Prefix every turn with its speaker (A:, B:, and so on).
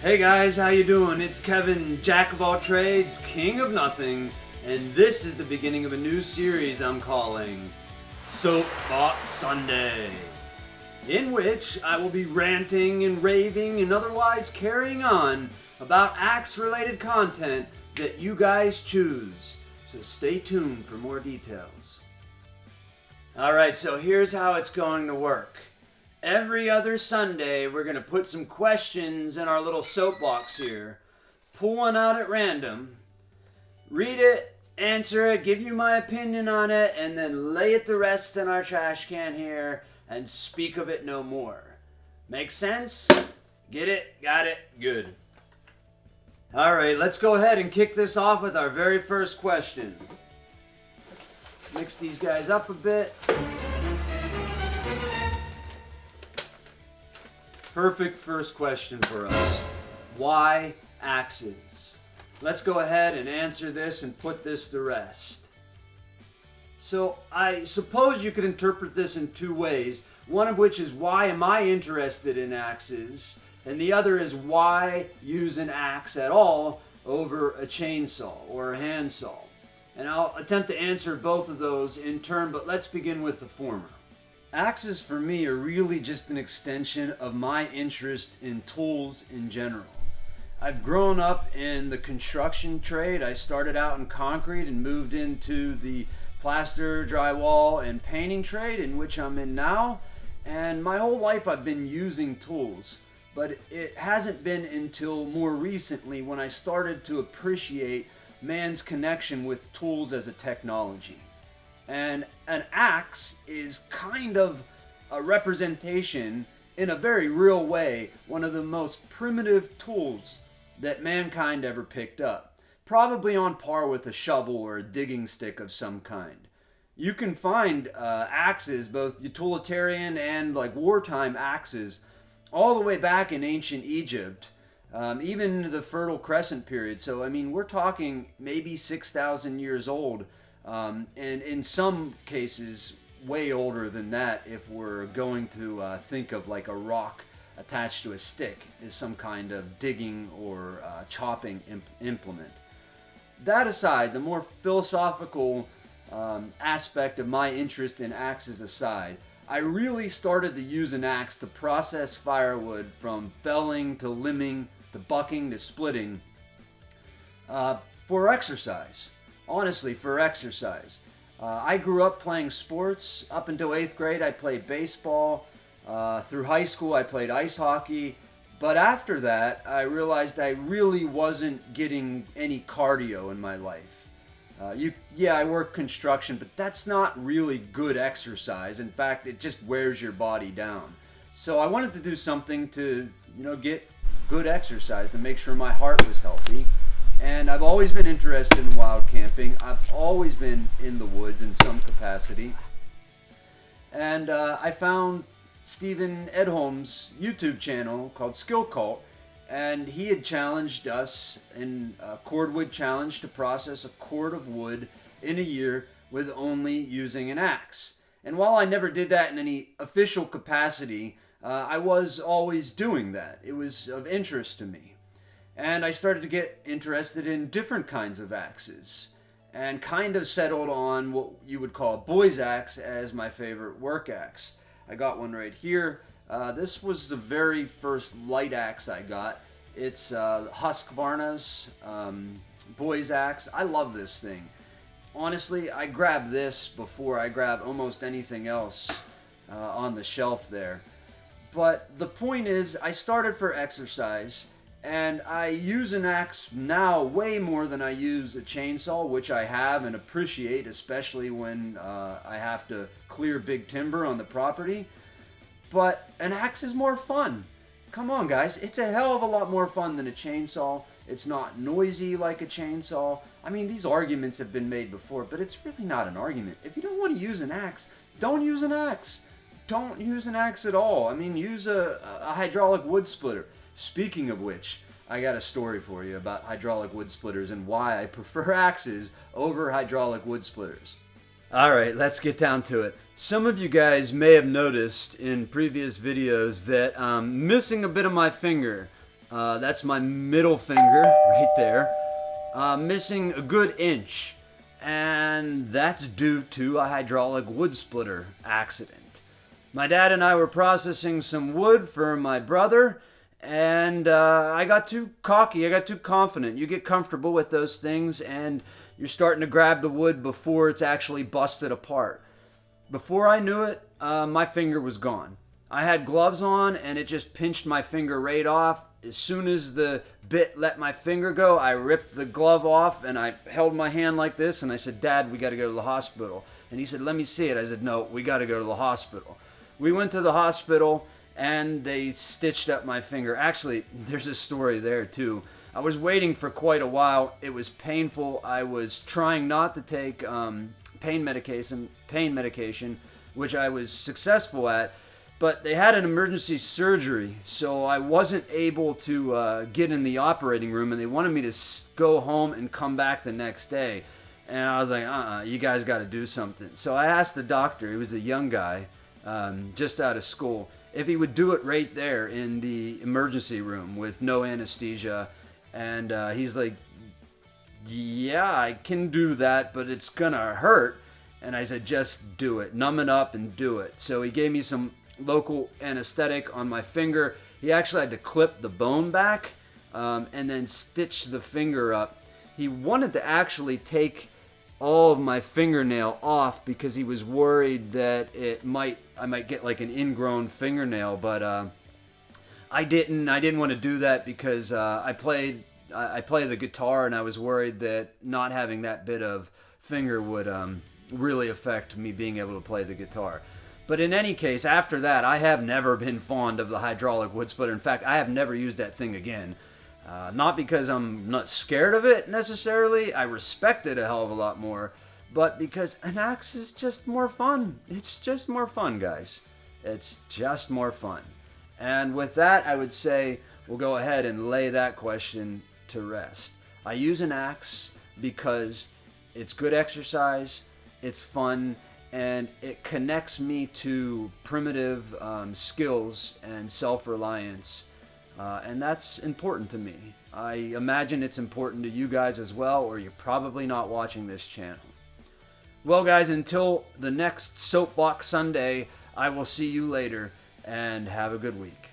A: Hey guys, how you doing? It's Kevin, Jack of all trades, King of nothing, and this is the beginning of a new series I'm calling Soapbox Sunday, in which I will be ranting and raving and otherwise carrying on about axe-related content that you guys choose. So stay tuned for more details. Alright, so here's how it's going to work. Every other Sunday, we're going to put some questions in our little soapbox here, pull one out at random, read it, answer it, give you my opinion on it, and then lay it to rest in our trash can here and speak of it no more. Make sense? Get it? Got it? Good. Alright, let's go ahead and kick this off with our very first question. Mix these guys up a bit. Perfect first question for us. Why axes? Let's go ahead and answer this and put this to rest. So I suppose you could interpret this in two ways. One of which is, why am I interested in axes? And the other is, why use an axe at all over a chainsaw or a handsaw? And I'll attempt to answer both of those in turn, but let's begin with the former. Axes for me are really just an extension of my interest in tools in general. I've grown up in the construction trade. I started out in concrete and moved into the plaster, drywall, and painting trade, in which I'm in now. And my whole life I've been using tools, but it hasn't been until more recently when I started to appreciate man's connection with tools as a technology. And an axe is kind of a representation, in a very real way, one of the most primitive tools that mankind ever picked up. Probably on par with a shovel or a digging stick of some kind. You can find axes, both utilitarian and like wartime axes, all the way back in ancient Egypt, even into the Fertile Crescent period. So, I mean, we're talking maybe 6,000 years old. And in some cases, way older than that, if we're going to think of like a rock attached to a stick as some kind of digging or chopping implement. That aside, the more philosophical aspect of my interest in axes aside, I really started to use an axe to process firewood, from felling to limbing to bucking to splitting, for exercise. Honestly, for exercise. I grew up playing sports. Up until 8th grade, I played baseball. Through high school, I played ice hockey. But after that, I realized I really wasn't getting any cardio in my life. I work construction, but that's not really good exercise. In fact, it just wears your body down. So I wanted to do something to, get good exercise, to make sure my heart was healthy. And I've always been interested in wild camping. I've always been in the woods in some capacity. And I found Stephen Edholm's YouTube channel called Skill Cult, and he had challenged us in a cordwood challenge to process a cord of wood in a year with only using an axe. And while I never did that in any official capacity, I was always doing that. It was of interest to me. And I started to get interested in different kinds of axes, and kind of settled on what you would call a boy's axe as my favorite work axe. I got one right here. This was the very first light axe I got. It's Husqvarna's boy's axe. I love this thing. Honestly, I grab this before I grab almost anything else on the shelf there. But the point is, I started for exercise. And I use an axe now way more than I use a chainsaw, which I have and appreciate, especially when I have to clear big timber on the property. But an axe is more fun. Come on, guys. It's a hell of a lot more fun than a chainsaw. It's not noisy like a chainsaw. I mean, these arguments have been made before, but it's really not an argument. If you don't want to use an axe, don't use an axe. Don't use an axe at all. I mean, use a hydraulic wood splitter. Speaking of which, I got a story for you about hydraulic wood splitters and why I prefer axes over hydraulic wood splitters. Alright, let's get down to it. Some of you guys may have noticed in previous videos that I'm missing a bit of my finger That's my middle finger right there, missing a good inch. And that's due to a hydraulic wood splitter accident. My dad and I were processing some wood for my brother, and I got too cocky, I got too confident. You get comfortable with those things, and you're starting to grab the wood before it's actually busted apart. Before I knew it, my finger was gone. I had gloves on, and it just pinched my finger right off. As soon as the bit let my finger go, I ripped the glove off, and I held my hand like this, and I said, "Dad, we got to go to the hospital." And he said, "Let me see it." I said, "No, we got to go to the hospital." We went to the hospital, and they stitched up my finger. Actually, there's a story there, too. I was waiting for quite a while. It was painful. I was trying not to take pain medication, which I was successful at. But they had an emergency surgery, so I wasn't able to get in the operating room, and they wanted me to go home and come back the next day. And I was like, you guys got to do something. So I asked the doctor, he was a young guy, just out of school, if he would do it right there in the emergency room with no anesthesia. And he's like, "Yeah, I can do that, but it's going to hurt." And I said, "Just do it. Numb it up and do it." So he gave me some local anesthetic on my finger. He actually had to clip the bone back and then stitch the finger up. He wanted to actually take all of my fingernail off because he was worried that I might get like an ingrown fingernail, but I didn't want to do that because I play the guitar, and I was worried that not having that bit of finger would really affect me being able to play the guitar. But in any case, after that, I have never been fond of the hydraulic wood splitter. In fact, I have never used that thing again. Not because I'm not scared of it necessarily. I respect it a hell of a lot more. But because an axe is just more fun. It's just more fun, guys. It's just more fun. And with that, I would say we'll go ahead and lay that question to rest. I use an axe because it's good exercise, it's fun, and it connects me to primitive skills and self-reliance. And that's important to me. I imagine it's important to you guys as well, or you're probably not watching this channel. Well, guys, until the next Soapbox Sunday, I will see you later, and have a good week.